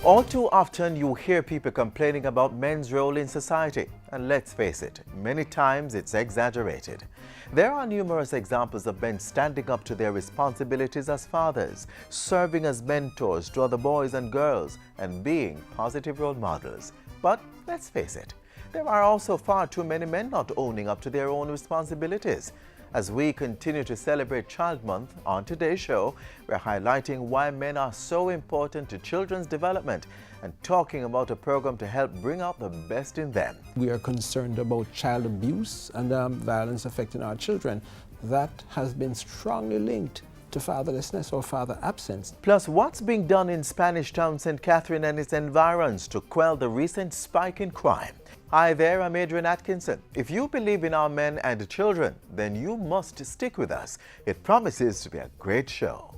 All too often you hear people complaining about men's role in society, and let's face it, many times it's exaggerated. There are numerous examples of men standing up to their responsibilities as fathers, serving as mentors to other boys and girls, and being positive role models. But let's face it, there are also far too many men not owning up to their own responsibilities. As we continue to celebrate Child Month, on today's show, we're highlighting why men are so important to children's development and talking about a program to help bring out the best in them. We are concerned about child abuse and violence affecting our children. That has been strongly linked to fatherlessness or father absence. Plus, what's being done in Spanish Town, St. Catherine and its environs to quell the recent spike in crime. Hi there, I'm Adrian Atkinson. If you believe in our men and children, then you must stick with us. It promises to be a great show.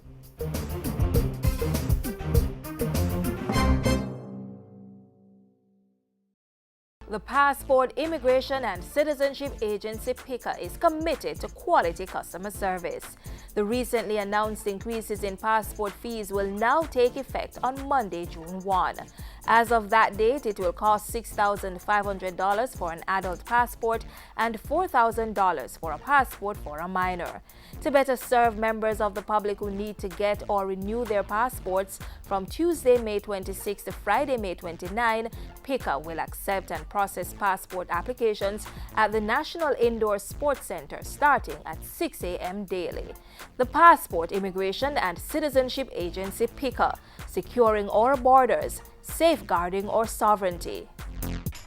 The Passport Immigration and Citizenship Agency PICA is committed to quality customer service. The recently announced increases in passport fees will now take effect on Monday, June 1. As of that date, it will cost $6,500 for an adult passport and $4,000 for a passport for a minor. To better serve members of the public who need to get or renew their passports, from Tuesday, May 26 to Friday, May 29, PICA will accept and process passport applications at the National Indoor Sports Center starting at 6 a.m. daily. The Passport Immigration and Citizenship Agency PICA, securing our borders, safeguarding our sovereignty.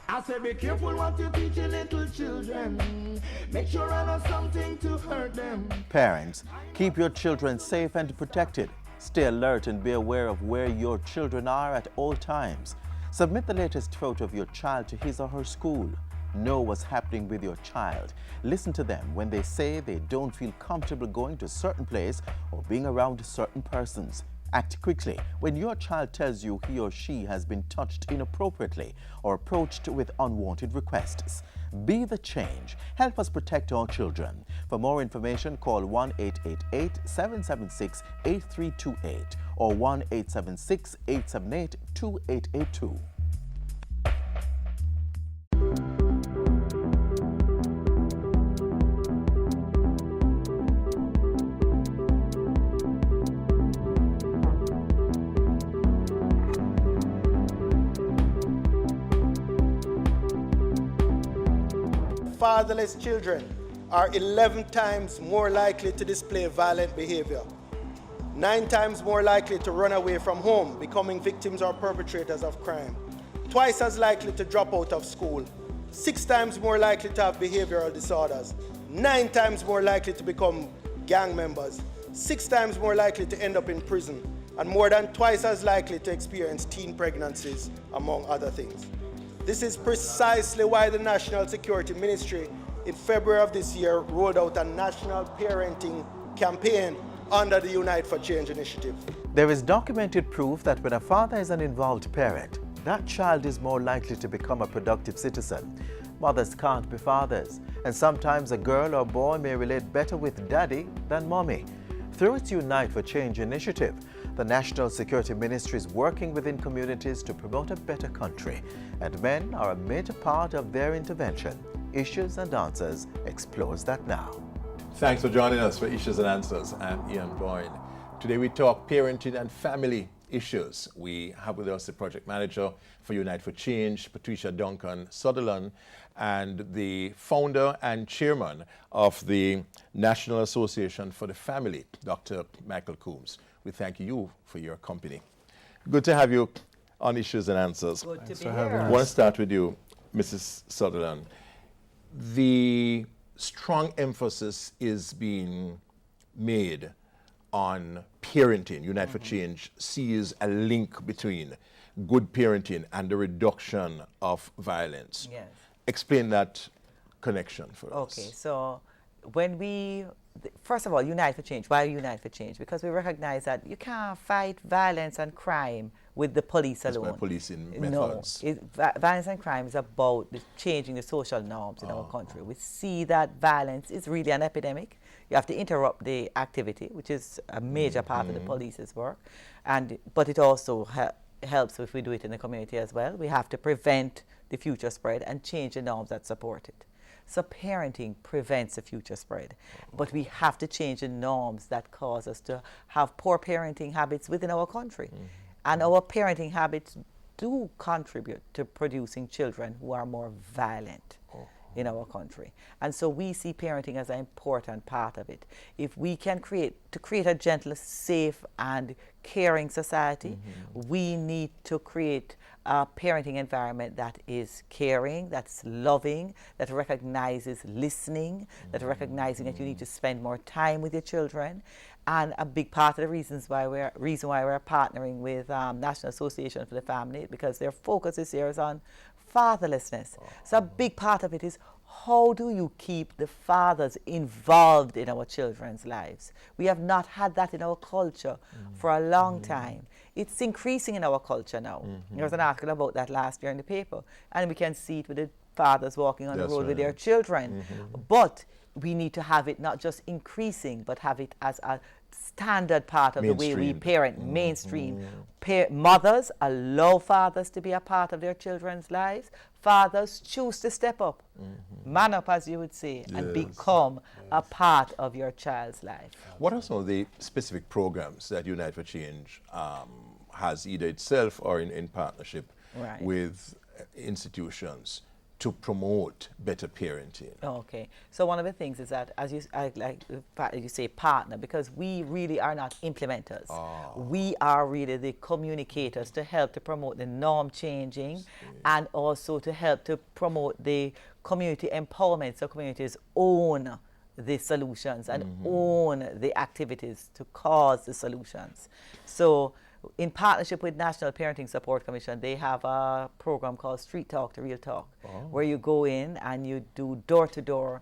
I say be careful what you teach your little children. Make sure I know something to hurt them. Parents, keep your children safe and protected. Stay alert and be aware of where your children are at all times. Submit the latest photo of your child to his or her school. Know what's happening with your child. Listen to them when they say they don't feel comfortable going to a certain place or being around certain persons. Act quickly when your child tells you he or she has been touched inappropriately or approached with unwanted requests. Be the change. Help us protect our children. For more information, call 1-888-776-8328 or 1-876-878-2882. Fatherless children are 11 times more likely to display violent behavior, 9 times more likely to run away from home, becoming victims or perpetrators of crime, twice as likely to drop out of school, 6 times more likely to have behavioral disorders, 9 times more likely to become gang members, 6 times more likely to end up in prison, and more than twice as likely to experience teen pregnancies, among other things. This is precisely why the National Security Ministry in February of this year rolled out a national parenting campaign under the Unite for Change initiative. There is documented proof that when a father is an involved parent, that child is more likely to become a productive citizen. Mothers can't be fathers, and sometimes a girl or boy may relate better with daddy than mommy. Through its Unite for Change initiative, the National Security Ministry is working within communities to promote a better country, and men are a major part of their intervention. Issues and Answers explores that now. Thanks for joining us for Issues and Answers. I'm Ian Boyne. Today we talk parenting and family issues. We have with us the project manager for Unite for Change, Patricia Duncan Sutherland, and the founder and chairman of the National Association for the Family, Dr. Michael Coombs. We thank you for your company. Good to have you on Issues and Answers. Good to be I here. want to start with you, Mrs. Sutherland. The strong emphasis is being made on parenting. Unite for Change sees a link between good parenting and the reduction of violence. Yes. Explain that connection for us. Okay, so when we, first of all, Unite for Change. Why Unite for Change? Because we recognize that you can't fight violence and crime with the police alone. By policing methods. No, violence and crime is about changing the social norms in our country. We see that violence is really an epidemic. You have to interrupt the activity, which is a major part of the police's work, but it also helps if we do it in the community as well. We have to prevent the future spread and change the norms that support it. So parenting prevents the future spread, but we have to change the norms that cause us to have poor parenting habits within our country. And our parenting habits do contribute to producing children who are more violent in our country. And so we see parenting as an important part of it. If we can create a gentle, safe, and caring society, we need to create a parenting environment that is caring, that's loving, that recognizes listening, that recognizing that you need to spend more time with your children. And a big part of the reason why we're partnering with National Association for the Family, because their focus this year is on fatherlessness. So a big part of it is, how do you keep the fathers involved in our children's lives? We have not had that in our culture for a long time. It's increasing in our culture now. There was an article about that last year in the paper, and we can see it with the fathers walking on the road with their children. But we need to have it not just increasing, but have it as a standard part of the way we parent, mainstream. Mothers allow fathers to be a part of their children's lives. Fathers choose to step up, man up, as you would say, and become a part of your child's life. What are some of the specific programs that Unite for Change has, either itself or in partnership with institutions, to promote better parenting? Okay, so one of the things is that, as you say, partner, because we really are not implementers. We are really the communicators to help to promote the norm changing and also to help to promote the community empowerment, so communities own the solutions and own the activities to cause the solutions. So in partnership with National Parenting Support Commission, they have a program called Street Talk to Real Talk, where you go in and you do door-to-door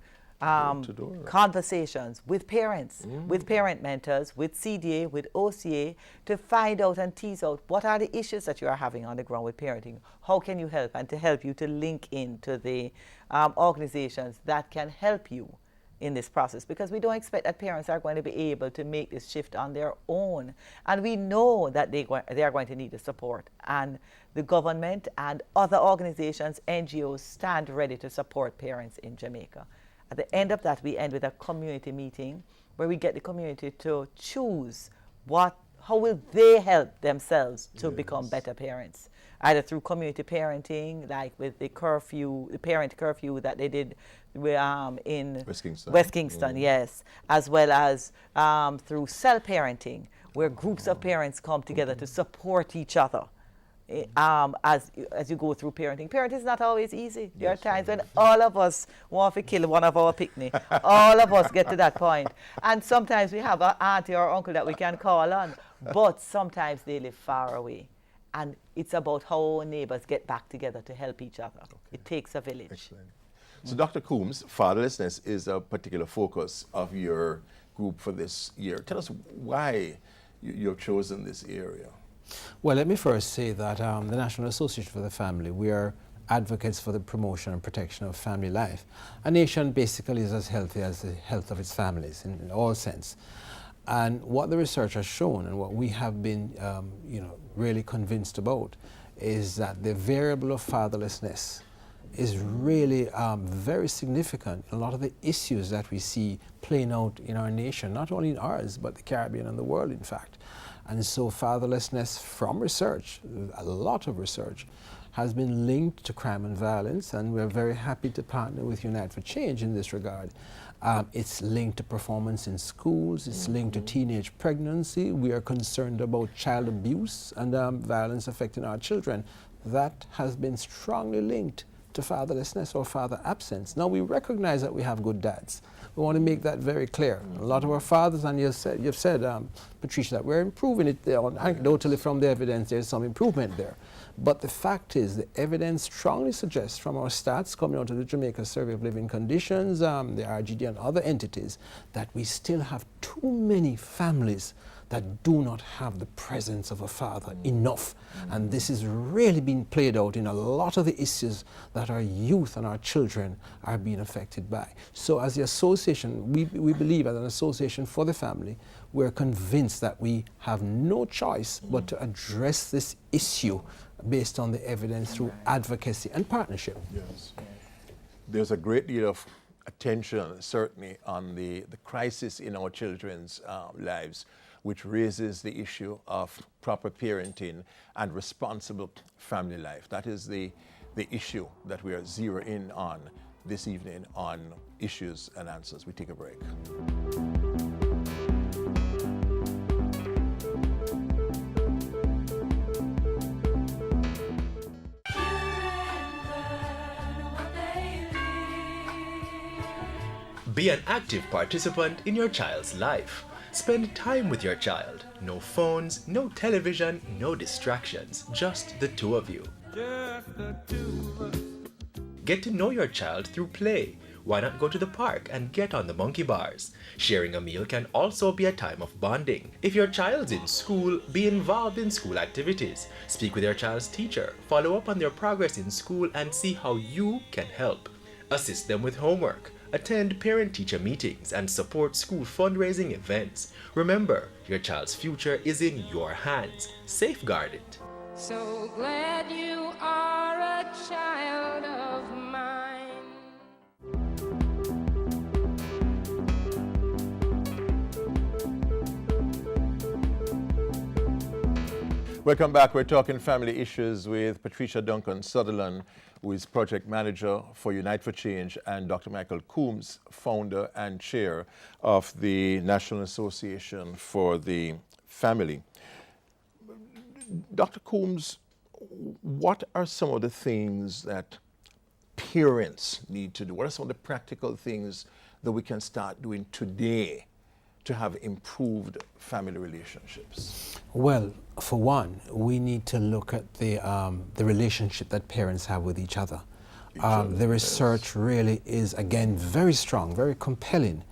conversations with parents, with parent mentors, with CDA, with OCA, to find out and tease out what are the issues that you are having on the ground with parenting. How can you help? And to help you to link into the organizations that can help you in this process, because we don't expect that parents are going to be able to make this shift on their own, and we know that they are going to need the support, and the government and other organizations, NGOs, stand ready to support parents in Jamaica. At the end of that, we end with a community meeting where we get the community to choose how will they help themselves to become better parents, either through community parenting, like with the parent curfew that they did in West Kingston, yes, as well as through cell parenting, where groups of parents come together to support each other as you go through parenting. Parenting is not always easy. There are times when all of us want to kill one of our picnic. All of us get to that point. And sometimes we have an auntie or uncle that we can call on, but sometimes they live far away. And it's about how neighbors get back together to help each other. It takes a village. Excellent. So Dr. Coombs, fatherlessness is a particular focus of your group for this year. Tell us why you've chosen this area. Well, let me first say that the National Association for the Family, we are advocates for the promotion and protection of family life. A nation basically is as healthy as the health of its families in all sense. And what the research has shown, and what we have been really convinced about, is that the variable of fatherlessness is really very significant in a lot of the issues that we see playing out in our nation, not only in ours, but the Caribbean and the world, in fact. And so fatherlessness, from research, a lot of research, has been linked to crime and violence, and we're very happy to partner with Unite for Change in this regard. It's linked to performance in schools, it's linked to teenage pregnancy. We are concerned about child abuse and violence affecting our children. That has been strongly linked to fatherlessness or father absence. Now, we recognize that we have good dads. We want to make that very clear. A lot of our fathers, and you've said, Patricia, that we're improving it there. Anecdotally from the evidence, there's some improvement there. But the fact is, the evidence strongly suggests from our stats coming out of the Jamaica Survey of Living Conditions, the RGD and other entities, that we still have too many families that do not have the presence of a father enough. And this is really being played out in a lot of the issues that our youth and our children are being affected by. So as the association, we believe as an association for the family, we're convinced that we have no choice but to address this issue based on the evidence through advocacy and partnership. Yes. There's a great deal of attention, certainly, on the crisis in our children's lives, which raises the issue of proper parenting and responsible family life. That is the issue that we are zeroing in on this evening on Issues and Answers. We take a break. Be an active participant in your child's life. Spend time with your child. No phones, no television, no distractions. Just the two of you. Get to know your child through play. Why not go to the park and get on the monkey bars? Sharing a meal can also be a time of bonding. If your child's in school, be involved in school activities. Speak with your child's teacher. Follow up on their progress in school and see how you can help. Assist them with homework. Attend parent-teacher meetings and support school fundraising events. Remember, your child's future is in your hands. Safeguard it. So glad you are a child of mine. Welcome back. We're talking family issues with Patricia Duncan Sutherland, who is project manager for Unite for Change, and Dr. Michael Coombs, founder and chair of the National Association for the Family. Dr. Coombs, what are some of the things that parents need to do? What are some of the practical things that we can start doing today to have improved family relationships? Well, for one, we need to look at the relationship that parents have with each other. The research really is, again, very strong, very compelling,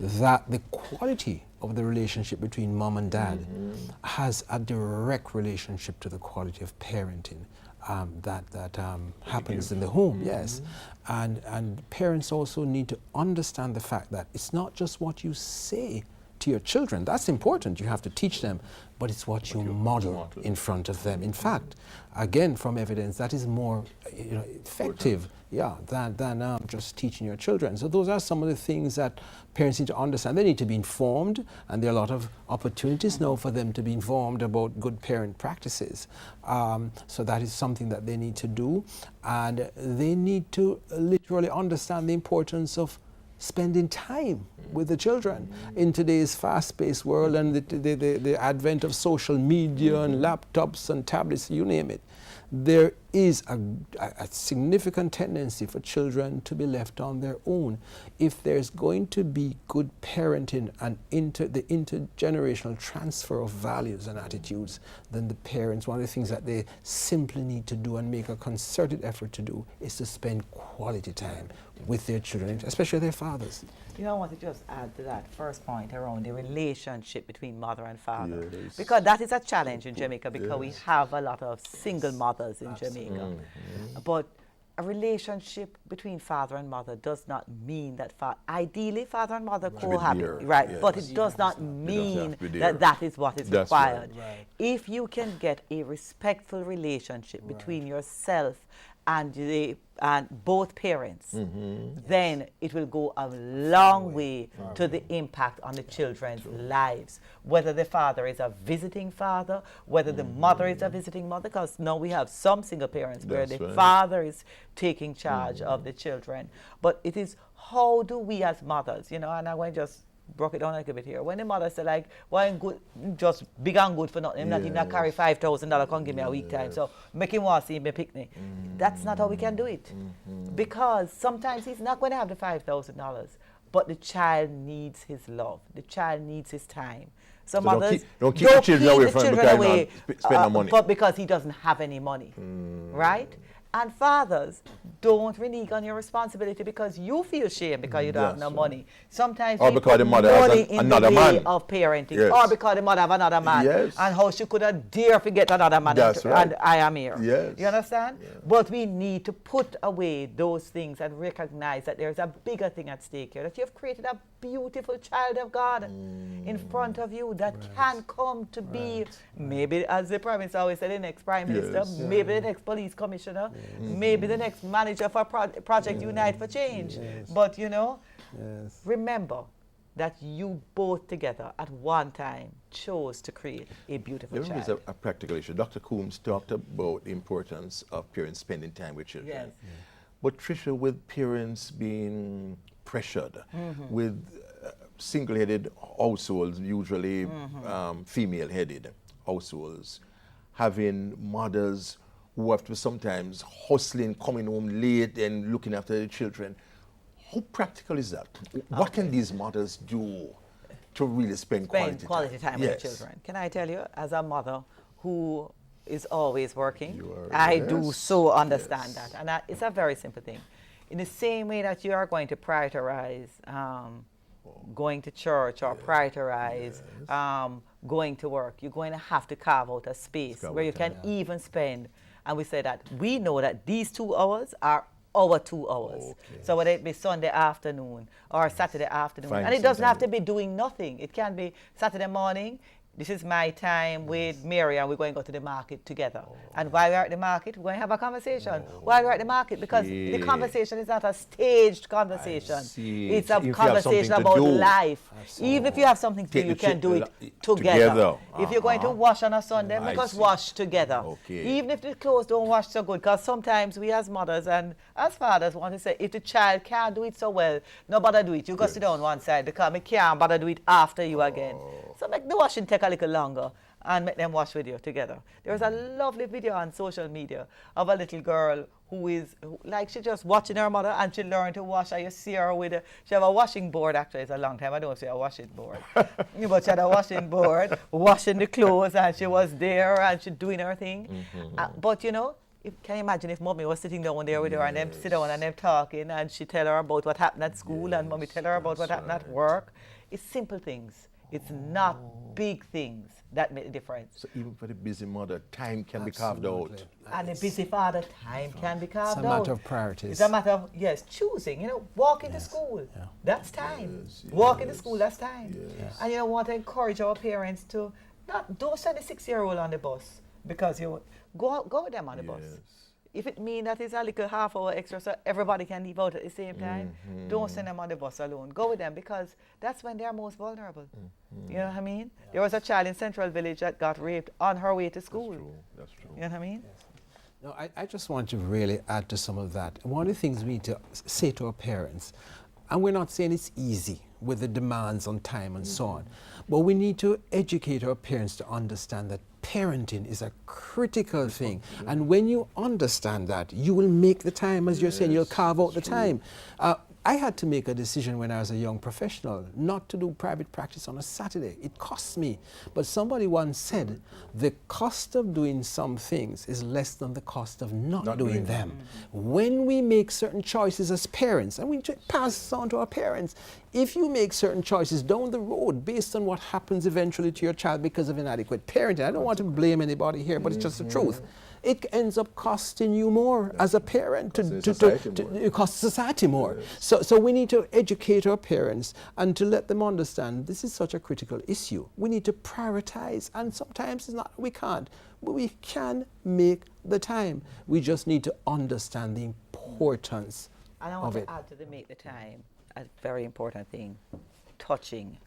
that the quality of the relationship between mom and dad has a direct relationship to the quality of parenting that happens in the home, yes. And parents also need to understand the fact that it's not just what you say to your children. That's important. You have to teach them, but it's what you model in front of them. In fact, again, from evidence, that is more effective, than just teaching your children. So those are some of the things that parents need to understand. They need to be informed, and there are a lot of opportunities now for them to be informed about good parent practices. So that is something that they need to do, and they need to literally understand the importance of spending time with the children in today's fast-paced world and the advent of social media and laptops and tablets, you name it. There is a significant tendency for children to be left on their own. If there's going to be good parenting and the intergenerational transfer of values and attitudes, then the parents, one of the things that they simply need to do and make a concerted effort to do is to spend quality time with their children, especially their fathers. You know, I want to just add to that first point around the relationship between mother and father. Yes. Because that is a challenge in Jamaica, because we have a lot of single mothers in Jamaica. But a relationship between father and mother does not mean that ideally father and mother cohabit, right? Yes. But it does not mean that is what is required. Right. If you can get a respectful relationship between yourself and both parents, then it will go a long way to the impact on the children's lives. Whether the father is a visiting father, whether the mother is a visiting mother, because now we have some single parents where the father is taking charge of the children. But it is, how do we as mothers, and I want to just broke it down a little bit here. When the mother said, like, why ain't good, just big and good for nothing, him not even carry $5,000, come give me a week time, so make him want to see me picnic. That's not how we can do it. Because sometimes he's not going to have the $5,000, but the child needs his love. The child needs his time. So mothers don't keep the children away from him because spend no money. But because he doesn't have any money, right? And fathers, don't renege on your responsibility because you feel shame because you don't have no money. Sometimes or because the mother has another man of parenting, or because the mother have another man, and how she could have dare forget another man, and I am here. You understand? But we need to put away those things and recognize that there's a bigger thing at stake here, that you have created a beautiful child of God in front of you that can come to be, maybe, as the Prime Minister always said, the next Prime Minister, maybe the next police commissioner, maybe the next manager for Project Unite for Change. But you know, remember that you both together at one time chose to create a beautiful child. There is a practical issue. Dr. Coombs talked about the importance of parents spending time with children. But Tricia, with parents being pressured, with single-headed households, usually female-headed households, having mothers who have to sometimes hustling, coming home late and looking after the children. How practical is that? What can these mothers do to really spend quality time with the children? Can I tell you, as a mother who is always working, I do so understand that. And it's a very simple thing. In the same way that you are going to prioritize going to church or prioritize going to work, you're going to have to carve out a space where you can even spend. And we say that we know that these 2 hours are our 2 hours. So whether it be Sunday afternoon or Saturday afternoon, and it doesn't have to be doing nothing. It can be Saturday morning. This is my time with Mary, and we're going to go to the market together. And while we're at the market, we're going to have a conversation. While we're at the market, because the conversation is not a staged conversation. It's a conversation about life. Even if you have something to do, you can do it together. If you're going to wash on a Sunday, make us wash together. Even if the clothes don't wash so good, because sometimes we as mothers and as fathers want to say, if the child can't do it so well, no bother do it. You go sit down one side because I can't bother do it after you again. So make the washing take a little longer and make them wash with you together. There's a lovely video on social media of a little girl who is, like, she just watching her mother and she learned to wash. And you see her with she have a washing board. Actually, it's a long time I don't see a washing board. But she had a washing board, washing the clothes, and she was there and she doing her thing. But you know, can you imagine if mommy was sitting down there with her and them sit down and them talking and she tell her about what happened at school and mommy tell her about what happened at work. It's simple things. It's not big things that make the difference. So even for the busy mother, time can be carved out. And the busy father, time can be carved out. It's a matter of priorities. It's a matter of, choosing. You know, walking to school, that's time. Walking to school, that's time. And you know, want to encourage our parents to, don't send a 6-year-old on the bus because you go with them on the bus. If it means that it's a little half hour extra so everybody can leave out at the same time, don't send them on the bus alone. Go with them because that's when they're most vulnerable. You know what I mean? There was a child in Central Village that got raped on her way to school. That's true. You know what I mean? No, I just want to really add to some of that. One of the things we need to say to our parents, and we're not saying it's easy with the demands on time and so on, but we need to educate our parents to understand that parenting is a critical thing. And when you understand that, you will make the time, as you're saying, you'll carve out the time. I had to make a decision when I was a young professional not to do private practice on a Saturday. It cost me. But somebody once said, the cost of doing some things is less than the cost of not doing them. When we make certain choices as parents, and we pass this on to our parents, if you make certain choices down the road based on what happens eventually to your child because of inadequate parenting, I don't want to blame anybody here, but it's just the truth. It ends up costing you more as a parent. It costs society more. So we need to educate our parents and to let them understand this is such a critical issue. We need to prioritize, and sometimes it's not, we can't, but we can make the time. We just need to understand the importance of it. And I want to add to the make the time a very important thing, touching,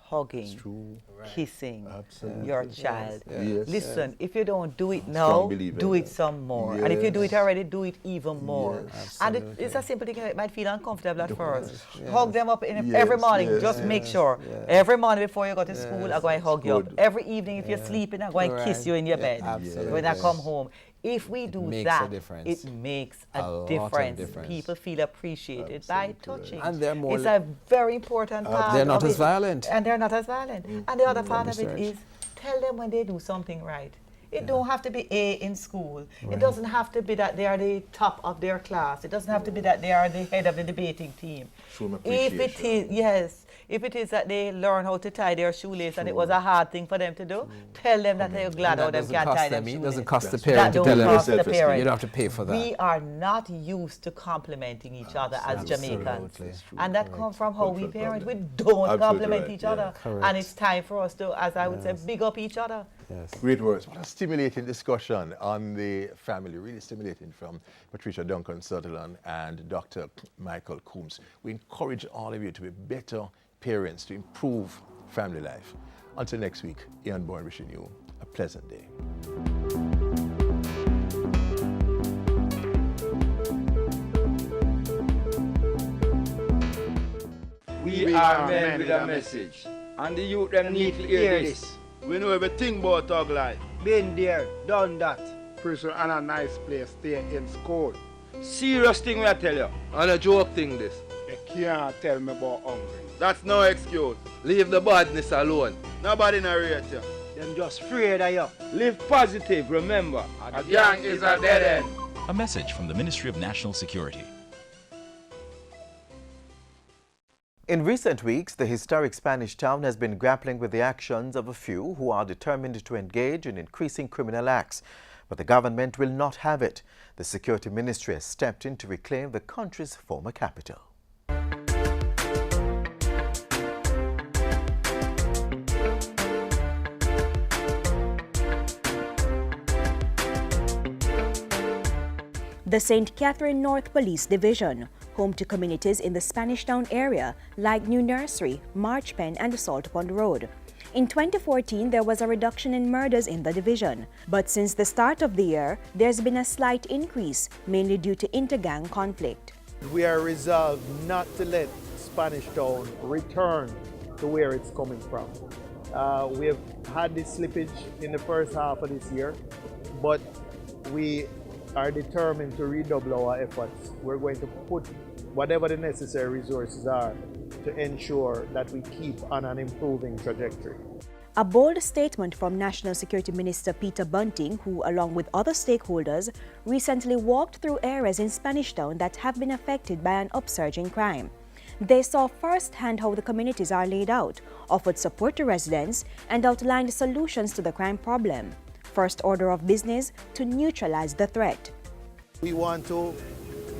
hugging, kissing Absolutely. your child. Yes. Listen, if you don't do it Strong now, believer do in it that. some more. And if you do it Yes. already, do it even more. Yes. And it's a simple thing, it might feel uncomfortable at first. Yes. Hug them up every Yes, morning. yes, Just make yes, sure. yes. Every morning before you go to school, I'm going to hug you up. Good. Every evening if you're sleeping, I'm going to kiss you in your bed. absolutely. When I come home. If we do makes a that, difference. it makes A a lot of difference. difference. People feel appreciated by touching. And they're more it's a very important part They're not of as it. violent. And they're not as violent. And the other part of it research. is tell them when they do something right. It don't have to be A in school. It doesn't have to be that they are the top of their class. It doesn't have to be that they are the head of the debating team. Show them If it appreciation. is, yes, if it is that they learn how to tie their shoelace and it was a hard thing for them to do, tell them that they're glad how them can tie their It shoelace. doesn't cost the That parent to don't tell them. cost the Self-esteem. parent. You don't have to pay for that. We are not used to complimenting each other as Jamaicans. Absolutely. And that comes from how we Cultural parent. We problem. don't Absolutely compliment right, each yeah. other. Correct. And it's time for us to, as I would say, big up each other. Yes. Great words. What a stimulating discussion on the family, really stimulating from Patricia Duncan Sutherland and Dr. Michael Coombs. We encourage all of you to be better parents, to improve family life. Until next week, Ian Bourne wishing you a pleasant day. We are men with a message, and the youth them need to hear this. We know everything about thug life. Been there, done that. Prison and a nice place, stay in school. Serious thing I tell you. And a joke thing this. You can't tell me about hungry. That's no excuse. Leave the badness alone. Nobody narrate you. Them just afraid of you. Live positive, remember. A gang is a dead end. A message from the Ministry of National Security. In recent weeks, the historic Spanish town has been grappling with the actions of a few who are determined to engage in increasing criminal acts. But the government will not have it. The Security Ministry has stepped in to reclaim the country's former capital. The St. Catherine North Police Division, home to communities in the Spanish Town area like New Nursery, Marchpen and Salt Pond Road. In 2014, there was a reduction in murders in the division, but since the start of the year, there's been a slight increase, mainly due to intergang conflict. We are resolved not to let Spanish Town return to where it's coming from. We have had this slippage in the first half of this year, but we are determined to redouble our efforts. We're going to put whatever the necessary resources are to ensure that we keep on an improving trajectory. A bold statement from National Security Minister Peter Bunting, who, along with other stakeholders, recently walked through areas in Spanish Town that have been affected by an upsurge in crime. They saw firsthand how the communities are laid out, offered support to residents, and outlined solutions to the crime problem. First order of business to neutralize the threat. We want to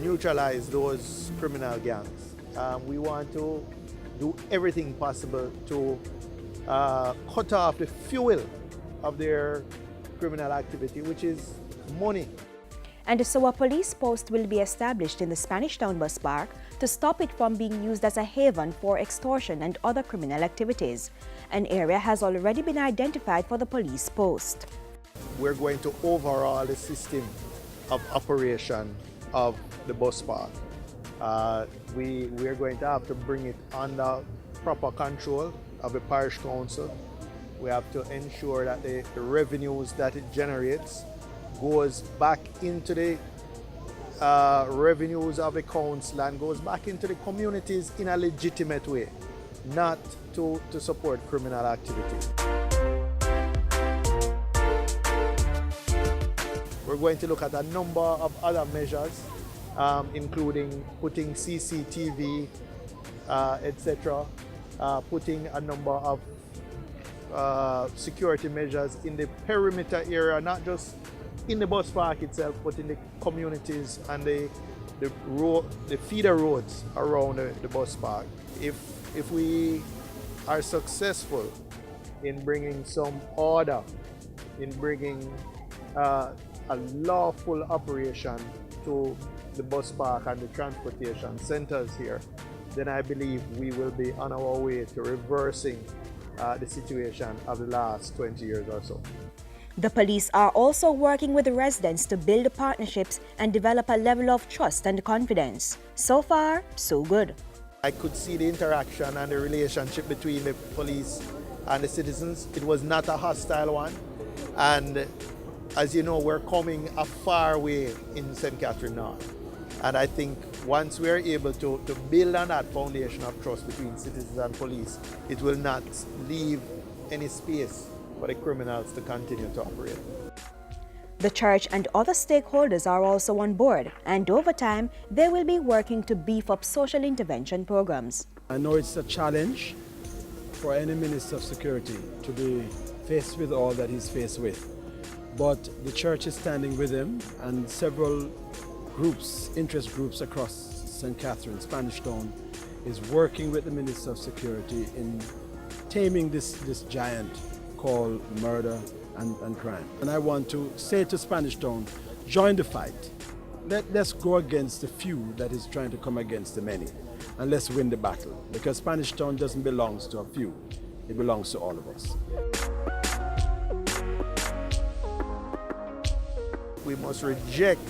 neutralize those criminal gangs. We want to do everything possible to cut off the fuel of their criminal activity, which is money. And so a police post will be established in the Spanish Town Bus Park to stop it from being used as a haven for extortion and other criminal activities. An area has already been identified for the police post. We're going to overhaul the system of operation of the bus park. We are going to have to bring it under proper control of the parish council. We have to ensure that the revenues that it generates goes back into the revenues of the council and goes back into the communities in a legitimate way, not to support criminal activity. We're going to look at a number of other measures, including putting CCTV, etc., putting a number of security measures in the perimeter area, not just in the bus park itself, but in the communities and the feeder roads around the bus park. If we are successful in bringing some order, in bringing a lawful operation to the bus park and the transportation centers here, then I believe we will be on our way to reversing the situation of the last 20 years or so. The police are also working with the residents to build partnerships and develop a level of trust and confidence. So far, so good. I could see the interaction and the relationship between the police and the citizens. It was not a hostile one. And as you know, we're coming a far way in St. Catherine North. And I think once we're able to build on that foundation of trust between citizens and police, it will not leave any space for the criminals to continue to operate. The church and other stakeholders are also on board, and over time, they will be working to beef up social intervention programs. I know it's a challenge for any Minister of Security to be faced with all that he's faced with. But the church is standing with him, and several groups, interest groups across St. Catherine, Spanish Town, is working with the Minister of Security in taming this giant called murder and crime. And I want to say to Spanish Town, join the fight. Let's go against the few that is trying to come against the many, and let's win the battle, because Spanish Town doesn't belong to a few, it belongs to all of us. We must reject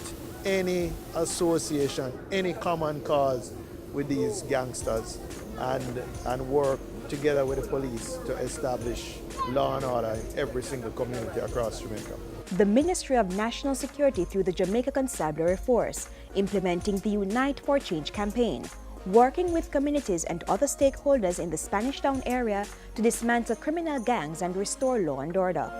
any association, any common cause with these gangsters, and work together with the police to establish law and order in every single community across Jamaica. The Ministry of National Security through the Jamaica Constabulary Force implementing the Unite for Change campaign, working with communities and other stakeholders in the Spanish Town area to dismantle criminal gangs and restore law and order.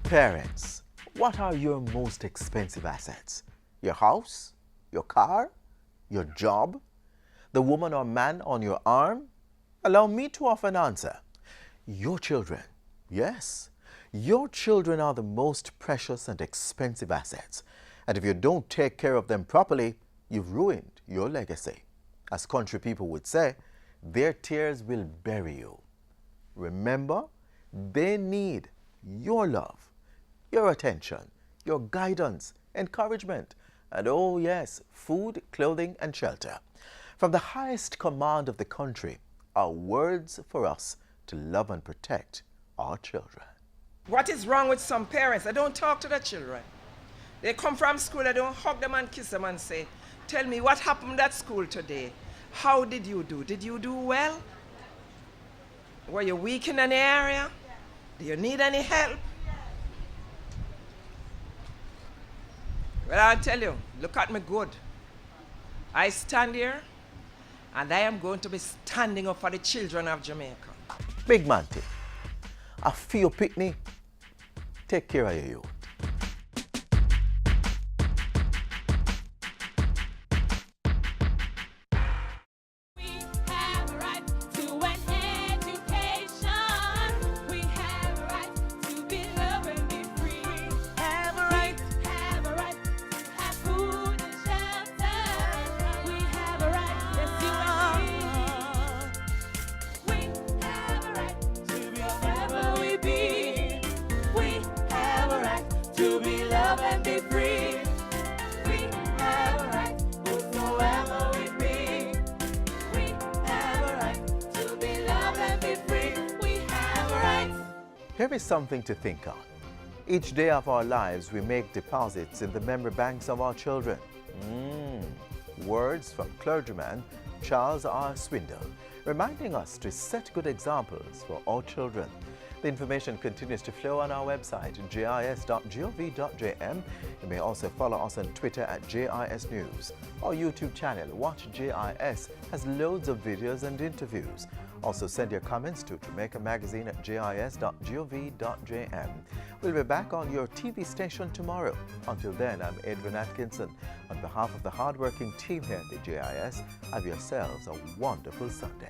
Parents, what are your most expensive assets? Your house? Your car? Your job? The woman or man on your arm? Allow me to offer an answer. Your children. Yes, your children are the most precious and expensive assets. And if you don't take care of them properly, you've ruined your legacy. As country people would say, their tears will bury you. Remember, they need your love, your attention, your guidance, encouragement, and oh yes, food, clothing, and shelter. From the highest command of the country are words for us to love and protect our children. What is wrong with some parents? They don't talk to their children. They come from school, they don't hug them and kiss them and say, tell me what happened at school today. How did you do? Did you do well? Were you weak in any area? Do you need any help? Well, I'll tell you, look at me good. I stand here, and I am going to be standing up for the children of Jamaica. Big man thing. A few picnic. Take care of your youth. Here is something to think on. Each day of our lives, we make deposits in the memory banks of our children. Words from clergyman Charles R. Swindle, reminding us to set good examples for our children. The information continues to flow on our website, jis.gov.jm. You may also follow us on Twitter at JIS News. Our YouTube channel, Watch JIS, has loads of videos and interviews. Also send your comments to Jamaica Magazine at jis.gov.jm. We'll be back on your TV station tomorrow. Until then, I'm Adrian Atkinson. On behalf of the hardworking team here at the JIS, have yourselves a wonderful Sunday.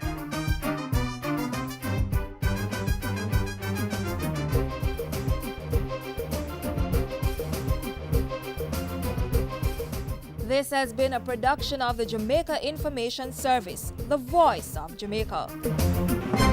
This has been a production of the Jamaica Information Service, the voice of Jamaica.